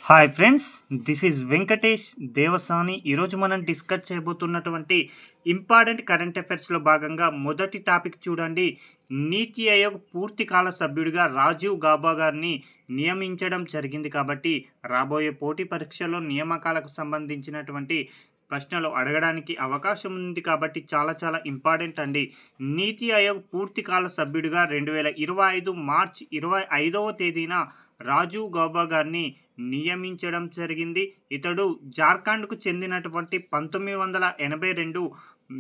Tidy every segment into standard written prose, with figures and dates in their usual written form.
Hi friends, this is Venkatesh Devasani. ఈరోజు మనం discuss చేయబోతున్నటువంటి important current అఫైర్స్లో భాగంగా మొదటి టాపిక్ చూడండి. నీతి ఆయోగ్ పూర్తికాల సభ్యుడిగా రాజీవ్ గౌబా గారిని నియమించడం జరిగింది. కాబట్టి రాబోయే పోటీ పరీక్షల్లో నియామకాలకు సంబంధించినటువంటి ప్రశ్నలు అడగడానికి అవకాశం ఉంది. కాబట్టి చాలా ఇంపార్టెంట్ అండి. నీతి ఆయోగ్ పూర్తికాల సభ్యుడిగా 2025 మార్చి 25వ తేదీన రాజీవ్ గౌబా గారిని నియమించడం జరిగింది. ఇతడు జార్ఖండ్కు చెందినటువంటి 1982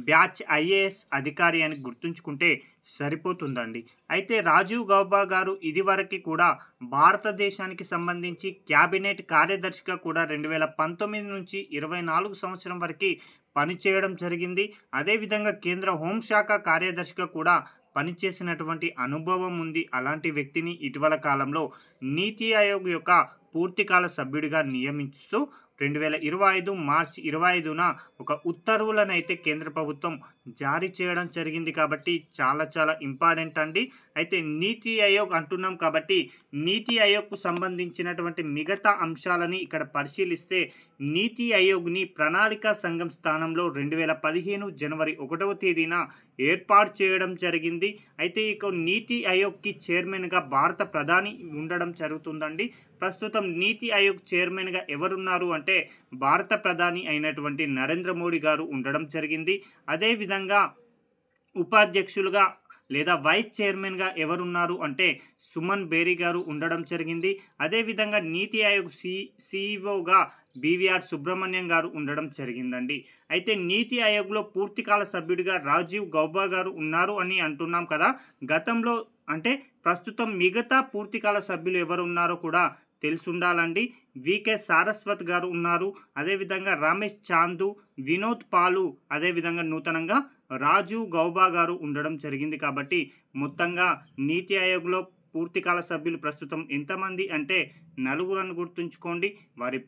బ్యాచ్ ఐఏఎస్ అధికారి అని గుర్తుంచుకుంటే సరిపోతుందండి. అయితే రాజీవ్ గౌబా గారు ఇదివరకు కూడా భారతదేశానికి సంబంధించి క్యాబినెట్ కార్యదర్శిగా కూడా 2019 నుంచి 24 సంవత్సరం వరకు పనిచేయడం జరిగింది. అదేవిధంగా కేంద్ర హోంశాఖ కార్యదర్శిగా కూడా పనిచేసినటువంటి అనుభవం ఉంది. అలాంటి వ్యక్తిని ఇటీవల కాలంలో నీతి ఆయోగ్ యొక్క పూర్తికాల సభ్యుడిగా నియమిస్తూ 2025 మార్చి 25న ఒక ఉత్తర్వులనైతే కేంద్ర ప్రభుత్వం జారీ చేయడం జరిగింది. కాబట్టి చాలా ఇంపార్టెంట్ అండి. అయితే నీతి ఆయోగ్ అంటున్నాం కాబట్టి నీతి ఆయోగ్కు సంబంధించినటువంటి మిగతా అంశాలని ఇక్కడ పరిశీలిస్తే నీతి ఆయోగ్ని ప్రణాళికా సంఘం స్థానంలో 2015 జనవరి 1వ తేదీన ఏర్పాటు చేయడం జరిగింది. అయితే ఇక నీతి ఆయోగ్కి చైర్మన్గా భారత ప్రధాని ఉండడం జరుగుతుందండి. ప్రస్తుతం నీతి ఆయోగ్ చైర్మన్గా ఎవరున్నారు అంటే భారత ప్రధాని అయినటువంటి నరేంద్ర మోడీ గారు ఉండడం జరిగింది. అదేవిధంగా ఉపాధ్యక్షులుగా లేదా వైస్ చైర్మన్గా ఎవరున్నారు అంటే సుమన్ బేరీ గారు ఉండడం జరిగింది. అదేవిధంగా నీతి ఆయోగ్ సిఇఓగా బివిఆర్ సుబ్రహ్మణ్యం గారు ఉండడం జరిగిందండి. అయితే నీతి ఆయోగ్లో పూర్తికాల సభ్యుడిగా రాజీవ్ గౌబా గారు ఉన్నారు అని అంటున్నాం కదా. గతంలో అంటే ప్రస్తుతం మిగతా పూర్తికాల సభ్యులు ఎవరు ఉన్నారో కూడా తెలిసి ఉండాలండి. వికే సారస్వత్ గారు ఉన్నారు. అదేవిధంగా రమేష్ చాందు, వినోద్ పాలు, అదేవిధంగా నూతనంగా రాజీవ్ గౌబా గారు ఉండడం జరిగింది. కాబట్టి మొత్తంగా నీతి ఆయోగ్లో పూర్తికాల సభ్యులు ప్రస్తుతం ఎంతమంది అంటే 4 గుర్తుంచుకోండి. వారి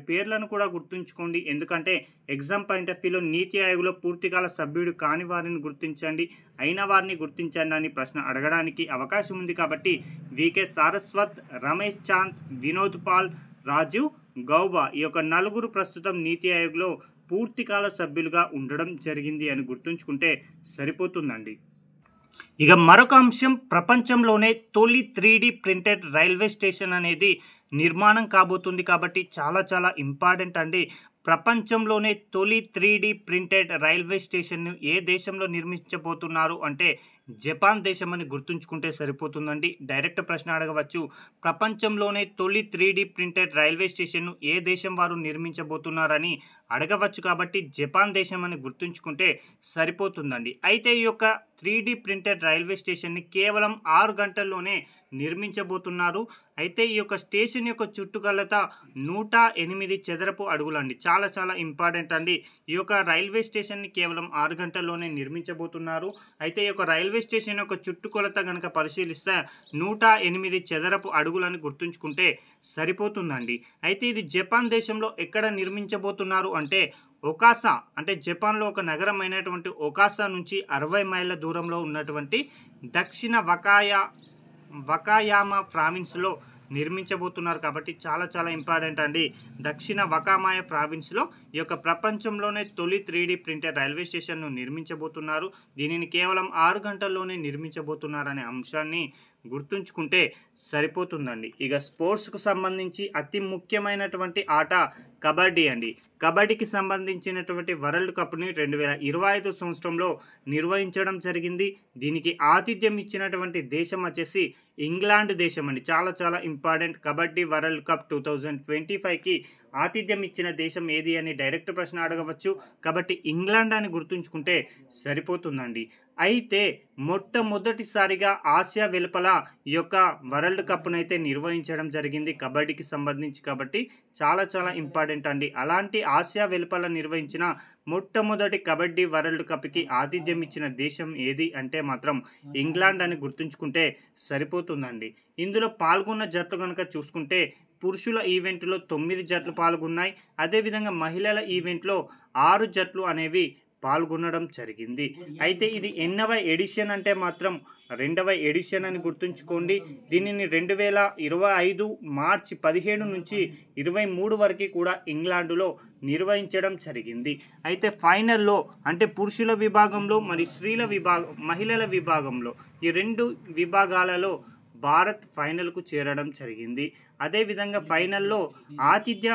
పేర్లను కూడా గుర్తుంచుకోండి. ఎందుకంటే ఎగ్జామ్ పాయింట్ ఆఫ్ వ్యూలో నీతి ఆయోగ్లో పూర్తికాల సభ్యుడు కాని వారిని గుర్తించండి, అయిన వారిని గుర్తించండి అని ప్రశ్న అడగడానికి అవకాశం ఉంది. కాబట్టి వికే సారస్వత్, రమేష్ చాంద్, వినోద్ పాల్, రాజీవ్ గౌబా ఈ యొక్క 4 ప్రస్తుతం నీతి ఆయోగ్లో పూర్తికాల సభ్యులుగా ఉండడం జరిగింది అని గుర్తుంచుకుంటే సరిపోతుందండి. ఇక మరొక అంశం, ప్రపంచంలోనే తొలి 3D ప్రింటెడ్ రైల్వే స్టేషన్ అనేది నిర్మాణం కాబోతుంది. కాబట్టి చాలా ఇంపార్టెంట్ అండి. ప్రపంచంలోనే తొలి 3D ప్రింటెడ్ రైల్వే స్టేషన్ను ఏ దేశంలో నిర్మించబోతున్నారు అంటే జపాన్ దేశం అని గుర్తుంచుకుంటే సరిపోతుందండి. డైరెక్ట్ ప్రశ్న అడగవచ్చు, ప్రపంచంలోనే తొలి 3D ప్రింటెడ్ రైల్వే స్టేషన్ను ఏ దేశం వారు నిర్మించబోతున్నారని అడగవచ్చు. కాబట్టి జపాన్ దేశం అని గుర్తుంచుకుంటే సరిపోతుందండి. అయితే ఈ యొక్క 3D ప్రింటెడ్ రైల్వే స్టేషన్ని కేవలం 6 గంటల్లోనే నిర్మించబోతున్నారు. అయితే ఈ యొక్క స్టేషన్ యొక్క చుట్టుకొలత 108 చదరపు అడుగులండి. చాలా ఇంపార్టెంట్ అండి. ఈ యొక్క రైల్వే స్టేషన్ని కేవలం 6 గంటల్లోనే నిర్మించబోతున్నారు. అయితే ఈ యొక్క రైల్వే స్టేషన్ యొక్క చుట్టుకొలత కనుక పరిశీలిస్తే 108 చదరపు అడుగులని గుర్తుంచుకుంటే సరిపోతుందండి. అయితే ఇది జపాన్ దేశంలో ఎక్కడ నిర్మించబోతున్నారు అంటే ఒకాసా, అంటే జపాన్లో ఒక నగరం అయినటువంటి ఒకాసా నుంచి 60 మైళ్ళ దూరంలో ఉన్నటువంటి దక్షిణ వకాయామా ప్రావిన్స్లో నిర్మించబోతున్నారు. కాబట్టి చాలా ఇంపార్టెంట్ అండి. దక్షిణ వకామాయ ప్రావిన్స్లో ఈ యొక్క ప్రపంచంలోనే తొలి 3D ప్రింటెడ్ రైల్వే స్టేషన్ను నిర్మించబోతున్నారు. దీనిని కేవలం 6 గంటల్లోనే నిర్మించబోతున్నారనే అంశాన్ని గుర్తుంచుకుంటే సరిపోతుందండి. ఇక స్పోర్ట్స్కు సంబంధించి అతి ముఖ్యమైనటువంటి ఆట కబడ్డీ అండి. కబడ్డీకి సంబంధించినటువంటి వరల్డ్ కప్ని 2025 సంవత్సరంలో నిర్వహించడం జరిగింది. దీనికి ఆతిథ్యం ఇచ్చినటువంటి దేశం వచ్చేసి ఇంగ్లాండ్ దేశం అండి. చాలా ఇంపార్టెంట్. కబడ్డీ వరల్డ్ కప్ 2025కి ఆతిథ్యం ఇచ్చిన దేశం ఏది అని డైరెక్ట్ ప్రశ్న అడగవచ్చు. కాబట్టి ఇంగ్లాండ్ అని గుర్తుంచుకుంటే సరిపోతుందండి. అయితే మొట్టమొదటిసారిగా ఆసియా వెలుపల ఈ యొక్క వరల్డ్ కప్నైతే నిర్వహించడం జరిగింది కబడ్డీకి సంబంధించి. కాబట్టి చాలా ఇంపార్టెంట్ అండి. అలాంటి ఆసియా వెలుపల నిర్వహించిన మొట్టమొదటి కబడ్డీ వరల్డ్ కప్కి ఆతిథ్యం ఇచ్చిన దేశం ఏది అంటే మాత్రం ఇంగ్లాండ్ అని గుర్తుంచుకుంటే సరిపోతుందండి. ఇందులో పాల్గొన్న జట్లు కనుక చూసుకుంటే పురుషుల ఈవెంట్లో 9 జట్లు పాల్గొన్నాయి. అదేవిధంగా మహిళల ఈవెంట్లో 6 జట్లు అనేవి పాల్గొనడం జరిగింది. అయితే ఇది ఎన్నవ ఎడిషన్ అంటే మాత్రం 2వ ఎడిషన్ అని గుర్తుంచుకోండి. దీనిని 2025 మార్చి 17 నుంచి 23 వరకు కూడా ఇంగ్లాండులో నిర్వహించడం జరిగింది. అయితే ఫైనల్లో అంటే పురుషుల విభాగంలో మరి మహిళల విభాగంలో ఈ 2 విభాగాలలో భారత్ ఫైనల్కు చేరడం జరిగింది. అదేవిధంగా ఫైనల్లో ఆతిథ్య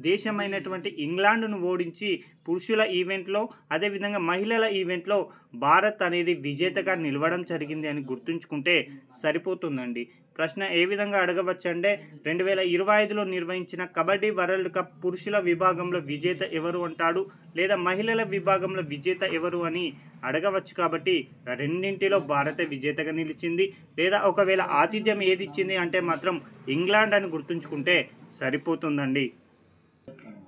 దేశమైనటువంటి ఇంగ్లాండ్ను ఓడించి పురుషుల ఈవెంట్లో అదేవిధంగా మహిళల ఈవెంట్లో భారత్ అనేది విజేతగా నిలవడం జరిగింది అని గుర్తుంచుకుంటే సరిపోతుందండి. ప్రశ్న ఏ విధంగా అడగవచ్చంటే 2025లో నిర్వహించిన కబడ్డీ వరల్డ్ కప్ పురుషుల విభాగంలో విజేత ఎవరు అంటాడు, లేదా మహిళల విభాగంలో విజేత ఎవరు అని అడగవచ్చు. కాబట్టి రెండింటిలో భారత విజేతగా నిలిచింది. లేదా ఒకవేళ ఆతిథ్యం ఏది ఇచ్చింది అంటే మాత్రం ఇంగ్లాండ్ అని గుర్తుంచుకుంటే సరిపోతుందండి.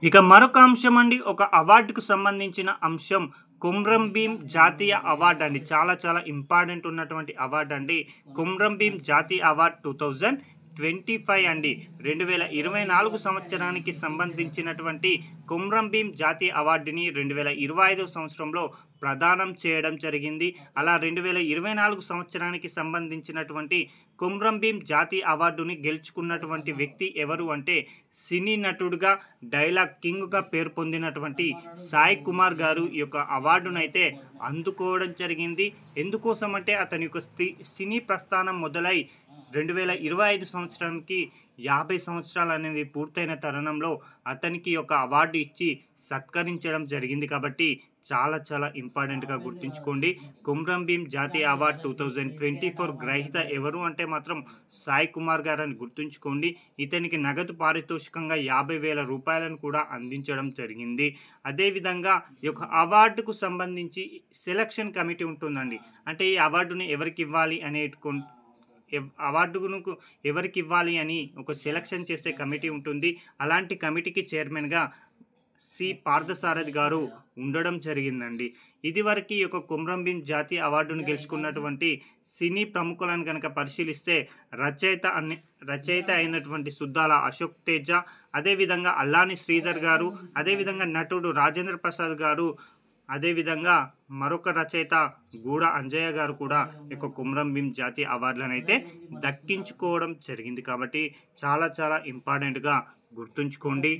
ఇక మరొక అంశం అండి, ఒక అవార్డుకు సంబంధించిన అంశం కొమ్రం భీం జాతీయ అవార్డు అండి. చాలా చాలా ఇంపార్టెంట్ ఉన్నటువంటి అవార్డు అండి. కొమ్రం భీం జాతీయ అవార్డు 2025 అండి. 2024 సంవత్సరానికి సంబంధించినటువంటి కొమ్రం భీం జాతీయ అవార్డుని 2025 సంవత్సరంలో ప్రదానం చేయడం జరిగింది. అలా 2024 సంవత్సరానికి సంబంధించినటువంటి కొమ్రం భీం జాతీయ అవార్డుని గెలుచుకున్నటువంటి వ్యక్తి ఎవరు అంటే సినీ నటుడుగా డైలాగ్ కింగ్గా పేరు పొందినటువంటి సాయి కుమార్ గారు ఈ యొక్క అవార్డునైతే అందుకోవడం జరిగింది. ఎందుకోసం అంటే అతని యొక్క సినీ ప్రస్థానం మొదలై 2025 సంవత్సరానికి 50 సంవత్సరాలు అనేది పూర్తయిన తరుణంలో అతనికి ఒక అవార్డు ఇచ్చి సత్కరించడం జరిగింది. కాబట్టి చాలా చాలా ఇంపార్టెంట్గా గుర్తుంచుకోండి. కొమ్రం భీం జాతీయ అవార్డు 2024 గ్రహీత ఎవరు అంటే మాత్రం సాయి కుమార్ గారు అని గుర్తుంచుకోండి. ఇతనికి నగదు పారితోషికంగా 50,000 రూపాయలను కూడా అందించడం జరిగింది. అదేవిధంగా ఈ యొక్క అవార్డుకు సంబంధించి సెలక్షన్ కమిటీ ఉంటుందండి. అంటే ఈ అవార్డుని ఎవరికి ఇవ్వాలి అవార్డును ఎవరికి ఇవ్వాలి అని ఒక సెలక్షన్ చేసే కమిటీ ఉంటుంది. అలాంటి కమిటీకి చైర్మన్గా సి పార్థసారథి గారు ఉండడం జరిగిందండి. ఇదివరకు ఈ యొక్క కొమ్రం భీం జాతీయ అవార్డును గెలుచుకున్నటువంటి సినీ ప్రముఖులను కనుక పరిశీలిస్తే రచయిత అయినటువంటి సుద్దాల అశోక్ తేజ, అదేవిధంగా అల్లాని శ్రీధర్ గారు, అదేవిధంగా నటుడు రాజేంద్ర ప్రసాద్ గారు, అదేవిధంగా మరొక రచయిత గూడ అంజయ్య గారు కూడా ఈ యొక్క కొమ్రం భీం జాతీయ అవార్డులను అయితే దక్కించుకోవడం జరిగింది. కాబట్టి చాలా చాలా ఇంపార్టెంట్గా గుర్తుంచుకోండి.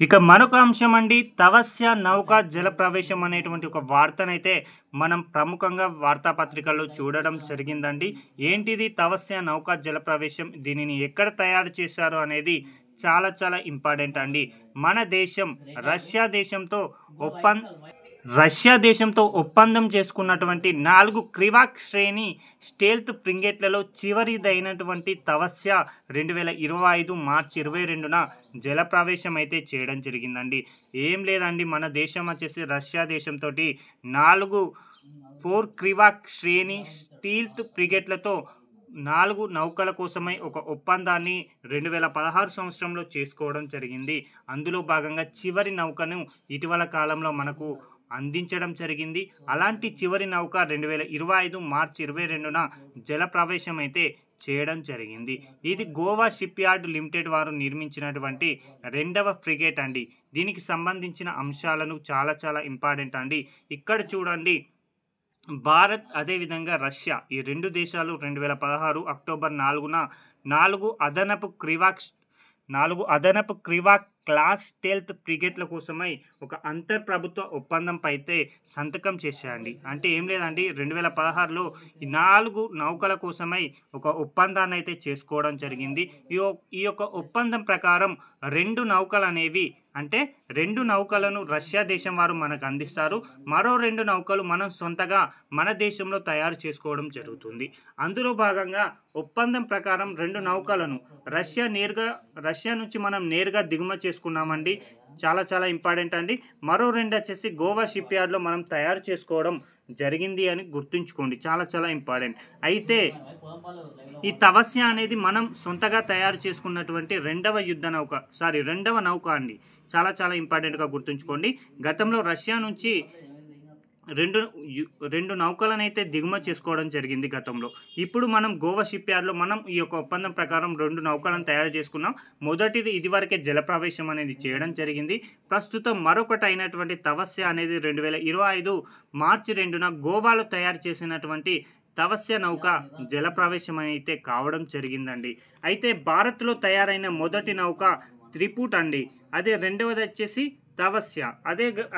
ఇక మరొక అంశం అండి, తవస్య నౌక జలప్రవేశం అనేటువంటి ఒక వార్తనైతే మనం ప్రముఖంగా వార్తాపత్రికల్లో చూడడం జరిగిందండి. ఏంటిది తవస్య నౌక జలప్రవేశం, దీనిని ఎక్కడ తయారు చేశారు అనేది చాలా చాలా ఇంపార్టెంట్ అండి. మన దేశం రష్యా దేశంతో ఒప్పందం చేసుకున్నటువంటి 4 క్రివాక్ శ్రేణి స్టెల్త్ ఫ్రిగేట్లలో చివరిదైనటువంటి తవస్య 2025 మార్చి 22న జలప్రవేశం అయితే చేయడం జరిగిందండి. ఏం లేదండి, మన దేశం వచ్చేసి రష్యా దేశంతో 4 క్రివాక్ శ్రేణి స్టీల్త్ ఫ్రిగేట్లతో 4 నౌకల కోసమై ఒక ఒప్పందాన్ని 2016 సంవత్సరంలో చేసుకోవడం జరిగింది. అందులో భాగంగా చివరి నౌకను ఇటీవల కాలంలో మనకు అందించడం జరిగింది. అలాంటి చివరి నౌక 2025 మార్చి 22న జలప్రవేశం అయితే చేయడం జరిగింది. ఇది గోవా షిప్ యార్డ్ లిమిటెడ్ వారు నిర్మించినటువంటి 2వ ఫ్రిగేట్ అండి. దీనికి సంబంధించిన అంశాలను చాలా చాలా ఇంపార్టెంట్ అండి. ఇక్కడ చూడండి, భారత్ అదేవిధంగా రష్యా ఈ 2 దేశాలు 2016 అక్టోబర్ 4న 4 అదనపు క్రివాక్ క్లాస్ స్టెల్త్ ఫ్రిగేట్ల కోసమై ఒక అంతర్ప్రభుత్వ ఒప్పందంపై అయితే సంతకం చేశాయండి. అంటే ఏం లేదండి, 2016లో ఈ 4 నౌకల కోసమై ఒక ఒప్పందాన్ని అయితే చేసుకోవడం జరిగింది. ఈ యొక్క ఒప్పందం ప్రకారం 2 నౌకలు అనేవి అంటే 2 నౌకలను రష్యా దేశం వారు మనకు అందిస్తారు. మరో 2 నౌకలు మనం సొంతగా మన దేశంలో తయారు చేసుకోవడం జరుగుతుంది. అందులో భాగంగా ఒప్పందం ప్రకారం 2 నౌకలను రష్యా నుంచి మనం నేరుగా దిగుమతి చేసుకున్నామండి. చాలా చాలా ఇంపార్టెంట్ అండి. మరో 2 వచ్చేసి గోవా షిప్ యార్డ్లో మనం తయారు చేసుకోవడం జరిగింది అని గుర్తుంచుకోండి. చాలా చాలా ఇంపార్టెంట్. అయితే ఈ తవస్య అనేది మనం సొంతగా తయారు చేసుకున్నటువంటి 2వ నౌక అండి. చాలా చాలా ఇంపార్టెంట్గా గుర్తుంచుకోండి. గతంలో రష్యా నుంచి రెండు రెండు నౌకలనైతే దిగుమతి చేసుకోవడం జరిగింది గతంలో. ఇప్పుడు మనం గోవా షిప్ యార్డ్‌లో మనం ఈ యొక్క ఒప్పందం ప్రకారం 2 నౌకలను తయారు చేసుకున్నాం. మొదటిది ఇదివరకే జలప్రవేశం అనేది చేయడం జరిగింది. ప్రస్తుతం మరొకటి అయినటువంటి తపస్య అనేది 2025 మార్చి 2న గోవాలో తయారు చేసినటువంటి తపస్య నౌక జలప్రవేశం అయితే కావడం జరిగిందండి. అయితే భారత్‌లో తయారైన మొదటి నౌక త్రిపుట్ అండి. అదే రెండవది వచ్చేసి తపస్య.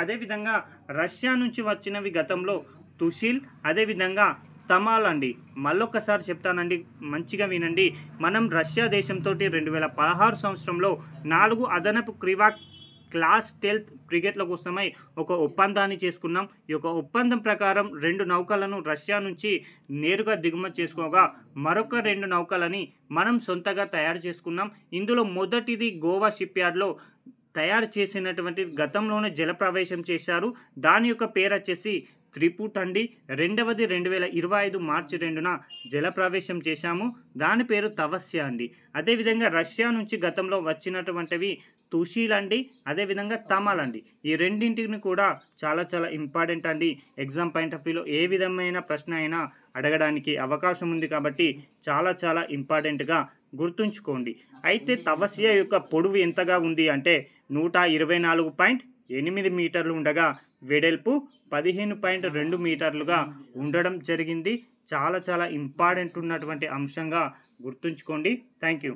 అదేవిధంగా రష్యా నుంచి వచ్చినవి గతంలో తుషిల్, అదేవిధంగా తమాల్ అండి. మళ్ళొక్కసారి చెప్తానండి, మంచిగా వినండి. మనం రష్యా దేశంతో 2016 సంవత్సరంలో 4 అదనపు క్లాస్ స్టెల్త్ ఫ్రిగేట్ల కోసమై ఒక ఒప్పందాన్ని చేసుకున్నాం. ఈ యొక్క ఒప్పందం ప్రకారం 2 నౌకలను రష్యా నుంచి నేరుగా దిగుమతి చేసుకోగా మరొక 2 నౌకలని మనం సొంతగా తయారు చేసుకున్నాం. ఇందులో మొదటిది గోవా షిప్ యార్డ్‌లో తయారు చేసినటువంటి గతంలోనే జలప్రవేశం చేశారు. దాని యొక్క పేరు వచ్చేసి త్రిపుట్ అండి. రెండవది 2025 మార్చి 2న జలప్రవేశం చేశాము. దాని పేరు తపస్య అండి. అదేవిధంగా రష్యా నుంచి గతంలో వచ్చినటువంటివి తుషిల్ అండి, అదేవిధంగా తమాల్ అండి. ఈ రెండింటిని కూడా చాలా చాలా ఇంపార్టెంట్ అండి. ఎగ్జామ్ పాయింట్ ఆఫ్ వ్యూలో ఏ విధమైన ప్రశ్న అయినా అడగడానికి అవకాశం ఉంది కాబట్టి చాలా చాలా ఇంపార్టెంట్గా గుర్తుంచుకోండి. అయితే తపస్య యొక్క పొడవు ఎంతగా ఉంది అంటే 124.8 మీటర్లు ఉండగా వెడల్పు 15.2 మీటర్లుగా ఉండడం జరిగింది. చాలా చాలా ఇంపార్టెంట్ ఉన్నటువంటి అంశంగా గుర్తుంచుకోండి. Thank you.